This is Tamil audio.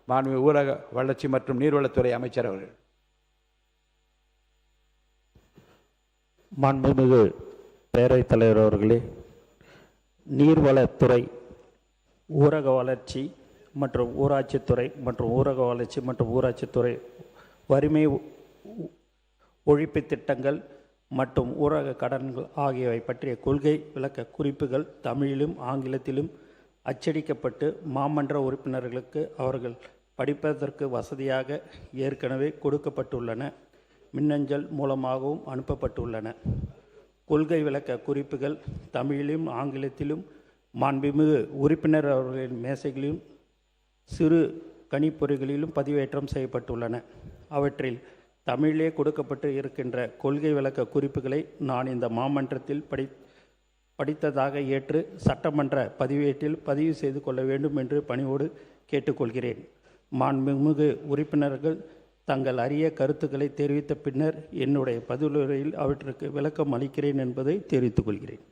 மாண்புமிகு ஊரக வளர்ச்சி மற்றும் நீர்வளத்துறை அமைச்சர் அவர்கள். மாண்புமிகு பேரவைத் தலைவர் அவர்களே, நீர்வளத்துறை, ஊரக வளர்ச்சி மற்றும் ஊராட்சித்துறை மற்றும் ஊரக வளர்ச்சி மற்றும் ஊராட்சித்துறை, வறுமை ஒழிப்பு திட்டங்கள் மற்றும் ஊரக கடன்கள் ஆகியவை பற்றிய கொள்கை விளக்க குறிப்புகள் தமிழிலும் ஆங்கிலத்திலும் அச்சடிக்கப்பட்டு மாமன்ற உறுப்பினர்களுக்கு அவர்கள் படிப்பதற்கு வசதியாக ஏற்கனவே கொடுக்கப்பட்டுள்ளன. மின்னஞ்சல் மூலமாகவும் அனுப்பப்பட்டுள்ளன. கொள்கை விளக்க குறிப்புகள் தமிழிலும் ஆங்கிலத்திலும் மாண்புமிகு உறுப்பினர் அவர்களின் மேசைகளிலும் சிறு கணிப்பொறிகளிலும் பதிவேற்றம் செய்யப்பட்டுள்ளன. அவற்றில் தமிழிலே கொடுக்கப்பட்டு இருக்கின்ற கொள்கை விளக்க குறிப்புகளை நான் இந்த மாமன்றத்தில் படித்ததாக ஏற்று சட்டமன்ற பதிவேட்டில் பதிவு செய்து கொள்ள வேண்டும் என்று பணிவோடு கேட்டுக்கொள்கிறேன். மாண்புமிகு உறுப்பினர்கள் தங்கள் அரிய கருத்துக்களை தெரிவித்த பின்னர் என்னுடைய பதிலுரையில் அவற்றுக்கு விளக்கம் அளிக்கிறேன் என்பதை தெரிவித்துக் கொள்கிறேன்.